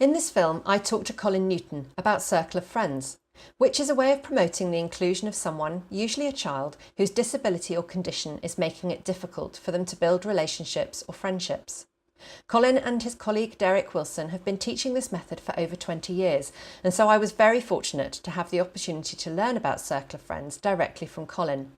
In this film, I talked to Colin Newton about Circle of Friends, which is a way of promoting the inclusion of someone, usually a child, whose disability or condition is making it difficult for them to build relationships or friendships. Colin and his colleague Derek Wilson have been teaching this method for over 20 years, and so I was very fortunate to have the opportunity to learn about Circle of Friends directly from Colin.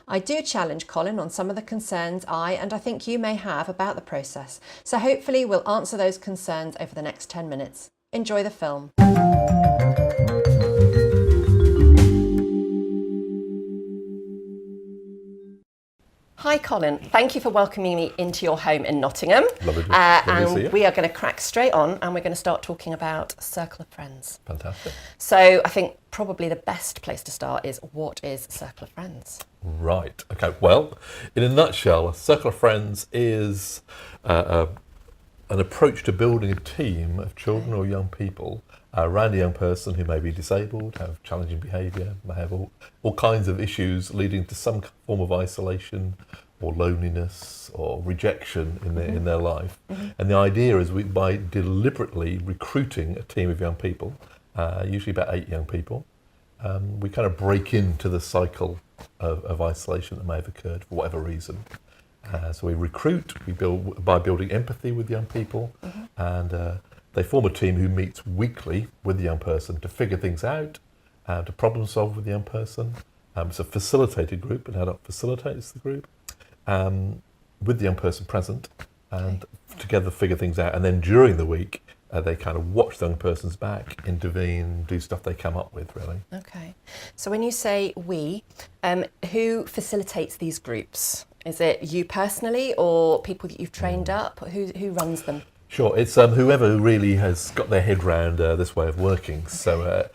I do challenge Colin on some of the concerns I think you may have about the process, so hopefully we'll answer those concerns over the next 10 minutes. Enjoy the film. Hi Colin, thank you for welcoming me into your home in Nottingham. Lovely to see you. We are going to crack straight on and we're going to start talking about Circle of Friends. Fantastic. So I think probably the best place to start is, what is Circle of Friends? Right, okay, well, in a nutshell, a Circle of Friends is an approach to building a team of children or young people around a young person who may be disabled, have challenging behaviour, may have all kinds of issues leading to some form of isolation or loneliness or rejection in their life. Mm-hmm. And the idea is by deliberately recruiting a team of young people, usually about 8 young people, we kind of break into the cycle of isolation that may have occurred for whatever reason. So we recruit, we build by building empathy with young people, mm-hmm. and they form a team who meets weekly with the young person to figure things out, to problem solve with the young person. It's a facilitated group, an adult facilitates the group, with the young person present, and together figure things out. And then during the week, they kind of watch the young person's back, intervene, do stuff they come up with, really. Okay. So when you say we, who facilitates these groups? Is it you personally or people that you've trained up? Who runs them? Sure, it's whoever really has got their head round this way of working. Okay.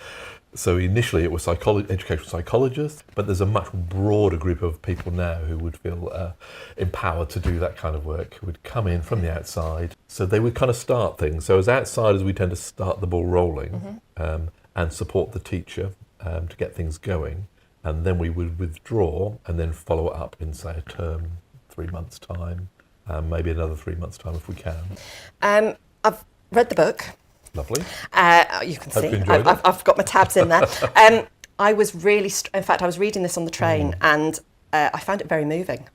So initially it was educational psychologists, but there's a much broader group of people now who would feel empowered to do that kind of work, who would come in from the outside. So they would kind of start things. So as outsiders, we tend to start the ball rolling, mm-hmm. And support the teacher to get things going. And then we would withdraw and then follow it up in, say, a term, 3 months' time. Maybe another 3 months' time if we can. I've read the book. Lovely. You can see I've got my tabs in there. I was really, in fact, I was reading this on the train and I found it very moving.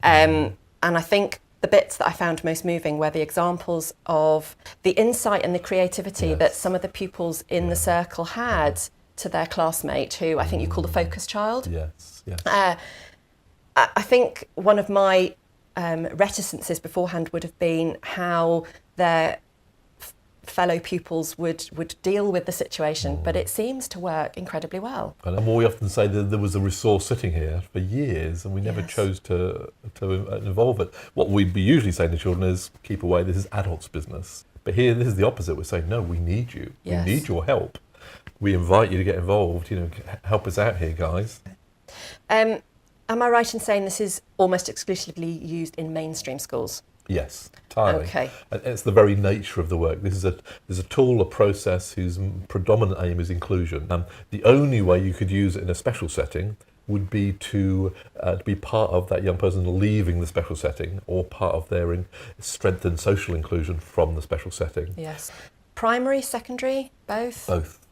And I think the bits that I found most moving were the examples of the insight and the creativity that some of the pupils in the circle had to their classmate, who I think you call the focus child. Yes, yes. I think one of my reticences beforehand would have been how their fellow pupils would deal with the situation, but it seems to work incredibly well. And we often say that there was a resource sitting here for years and we never chose to involve it. What we'd be usually saying to children is, keep away, this is adults' business. But here, this is the opposite. We're saying, no, we need you. Yes. We need your help. We invite you to get involved, help us out here, guys. Am I right in saying this is almost exclusively used in mainstream schools? Yes, entirely. Okay. It's the very nature of the work. There's a tool, a process whose predominant aim is inclusion. The only way you could use it in a special setting would be to be part of that young person leaving the special setting or part of their strengthened social inclusion from the special setting. Yes. Primary, secondary, both?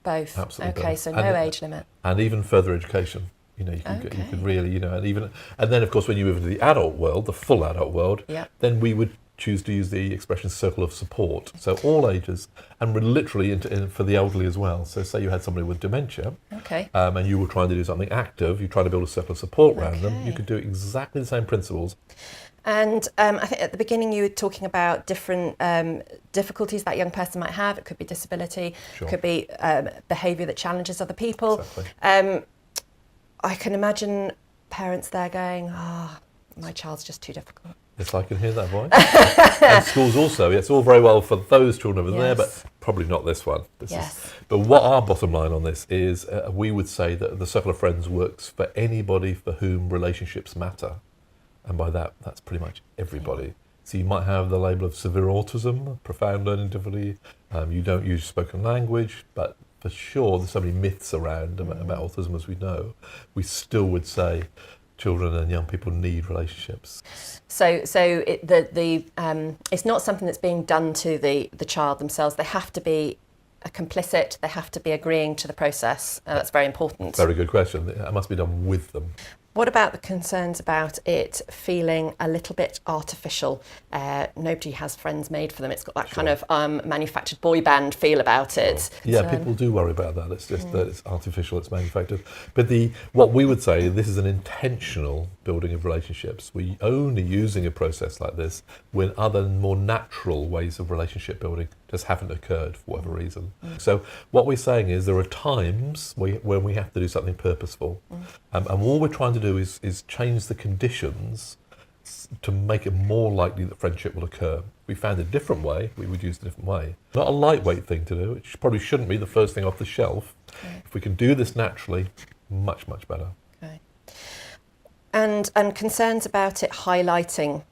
Both. Absolutely. Okay, both. so no age limit. And even further education. You could really, and then of course when you move into the adult world, the full adult world, then we would choose to use the expression circle of support. So all ages, and we're literally for the elderly as well. So say you had somebody with dementia, and you were trying to do something active, you try to build a circle of support around them, you could do exactly the same principles. And I think at the beginning you were talking about different difficulties that young person might have. It could be disability, it could be behaviour that challenges other people. Exactly. I can imagine parents there going, my child's just too difficult. Yes, I can hear that voice. And schools also, it's all very well for those children over there, but probably not this one. But what our bottom line on this is, we would say that the Circle of Friends works for anybody for whom relationships matter. And by that, that's pretty much everybody. So you might have the label of severe autism, profound learning difficulty, you don't use spoken language, but for sure there's so many myths around about autism as we know. We still would say children and young people need relationships. So it's not something that's being done to the child themselves. They have to be complicit. They have to be agreeing to the process. That's very important. Very good question. It must be done with them. What about the concerns about it feeling a little bit artificial? Nobody has friends made for them. It's got that kind of manufactured boy band feel about it. Yeah, people do worry about that. It's just that it's artificial, it's manufactured. But what we would say, this is an intentional building of relationships. We're only using a process like this when other more natural ways of relationship building just haven't occurred for whatever reason. So what we're saying is there are times when we have to do something purposeful. And all we're trying to do is change the conditions to make it more likely that friendship will occur. If we found a different way, we would use a different way. Not a lightweight thing to do. It probably shouldn't be the first thing off the shelf. Okay. If we can do this naturally, much, much better. Okay. And concerns about it highlighting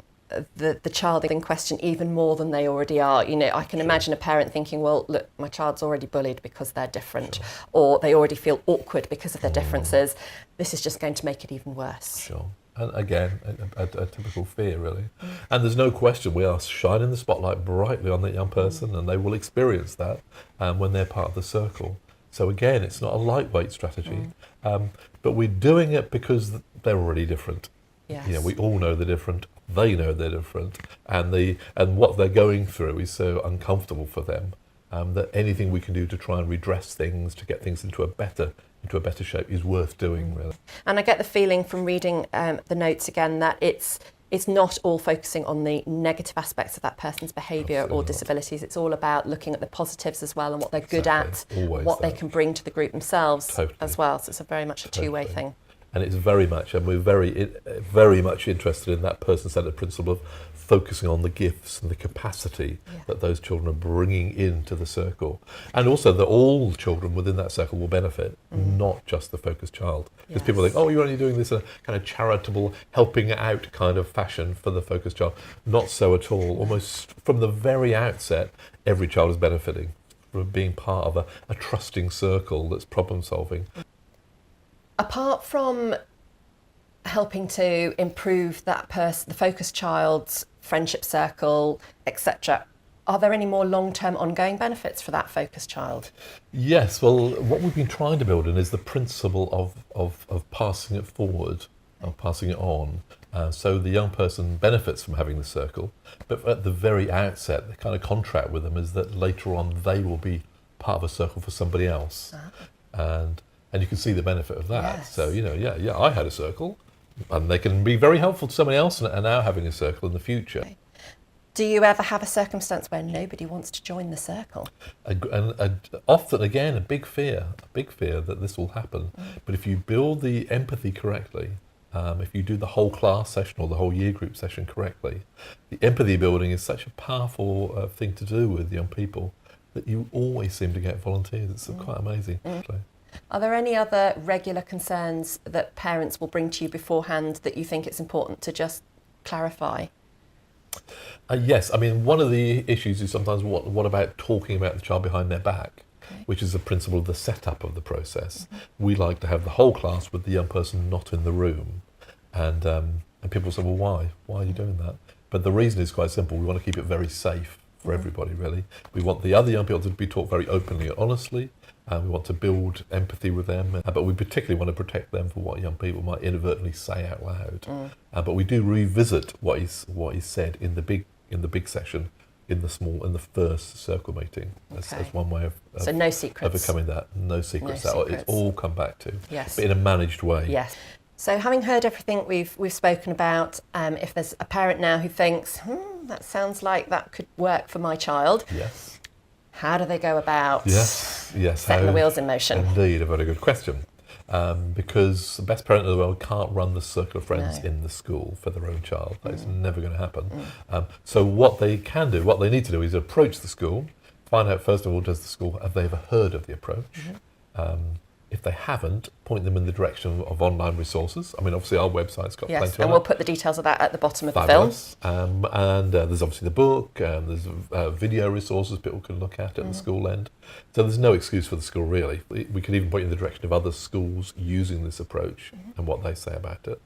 the child in question even more than they already are. You know, I can imagine a parent thinking, well, look, my child's already bullied because they're different, or they already feel awkward because of their differences. This is just going to make it even worse. Sure. And again, a typical fear, really. And there's no question we are shining the spotlight brightly on that young person, and they will experience that when they're part of the circle. So again, it's not a lightweight strategy, but we're doing it because they're already different. Yes. You know, we all know they're different. They know they're different, and what they're going through is so uncomfortable for them that anything we can do to try and redress things, to get things into a better shape, is worth doing, really. And I get the feeling from reading the notes again that it's not all focusing on the negative aspects of that person's behaviour or disabilities. It's all about looking at the positives as well and what they're good at, what they can bring to the group themselves as well. So it's very much a two-way thing. And it's very much, and we're very much interested in that person-centred principle of focusing on the gifts and the capacity that those children are bringing into the circle. And also that all children within that circle will benefit, not just the focused child. Because people think, oh, you're only doing this in a kind of charitable, helping out kind of fashion for the focused child. Not so at all. Almost from the very outset, every child is benefiting from being part of a trusting circle that's problem-solving. Apart from helping to improve that the focused child's friendship circle, etc., are there any more long-term ongoing benefits for that focused child? Yes, well, what we've been trying to build in is the principle of passing it forward, of passing it on. So the young person benefits from having the circle, but at the very outset, the kind of contract with them is that later on they will be part of a circle for somebody else. And you can see the benefit of that. Yes. So, you know, I had a circle, and they can be very helpful to somebody else and are now having a circle in the future. Okay. Do you ever have a circumstance where nobody wants to join the circle? And often, again, a big fear that this will happen. But if you build the empathy correctly, if you do the whole class session or the whole year group session correctly, the empathy building is such a powerful thing to do with young people that you always seem to get volunteers. It's quite amazing, actually. Are there any other regular concerns that parents will bring to you beforehand that you think it's important to just clarify? Yes, I mean, one of the issues is sometimes what about talking about the child behind their back, which is the principle of the setup of the process. We like to have the whole class with the young person not in the room. And people say, well, why? Why are you doing that? But the reason is quite simple. We want to keep it very safe for everybody, really. We want the other young people to be taught very openly and honestly. We want to build empathy with them, but we particularly want to protect them for what young people might inadvertently say out loud. But we do revisit what is said in the big session, in the first circle meeting. As one way of so no secrets. Overcoming that. No secrets. It's all come back to. Yes. But in a managed way. Yes. So having heard everything we've spoken about, if there's a parent now who thinks, that sounds like that could work for my child. Yes. How do they go about setting the wheels in motion? Indeed, a very good question. Because the best parent in the world can't run the circle of friends in the school for their own child. That's never going to happen. So what they can do, what they need to do is approach the school, find out first of all, have they ever heard of the approach? If they haven't, point them in the direction of online resources. I mean, obviously our website's got Yes, plenty and on we'll it. put the details of that at the bottom of Fabulous. And there's obviously the book, there's video resources people can look at the school end. So there's no excuse for the school, really. We could even point you in the direction of other schools using this approach and what they say about it.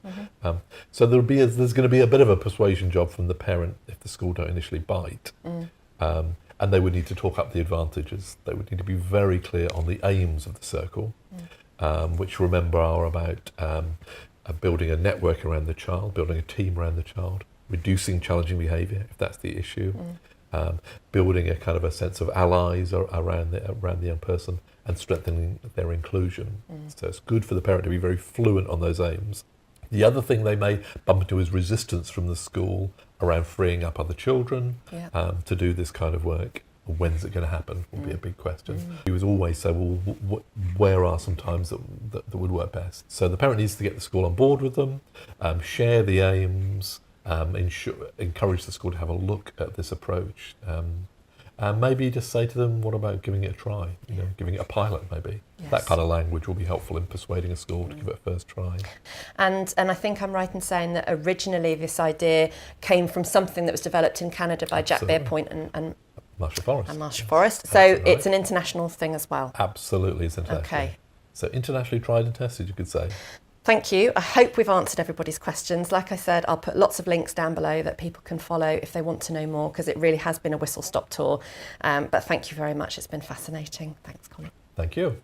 So there's going to be a bit of a persuasion job from the parent if the school don't initially bite. And they would need to talk up the advantages. They would need to be very clear on the aims of the circle, which, remember, are about building a network around the child, building a team around the child, reducing challenging behaviour if that's the issue, building a kind of a sense of allies around the young person, and strengthening their inclusion. So it's good for the parent to be very fluent on those aims. The other thing they may bump into is resistance from the school around freeing up other children to do this kind of work. When's it going to happen will be a big question. We would always say, well, where are some times that would work best? So the parent needs to get the school on board with them, share the aims, encourage the school to have a look at this approach. And maybe just say to them, what about giving it a try? Giving it a pilot maybe. Yes. That kind of language will be helpful in persuading a school to give it a first try. And I think I'm right in saying that originally this idea came from something that was developed in Canada by Jack Bearpoint and Marshall Forest. And Marshall Forest. So Absolutely. it's an international thing as well. Absolutely, it's international. Okay. So internationally tried and tested, you could say. Thank you. I hope we've answered everybody's questions. Like I said, I'll put lots of links down below that people can follow if they want to know more, because it really has been a whistle-stop tour. But thank you very much. It's been fascinating. Thanks, Colin. Thank you.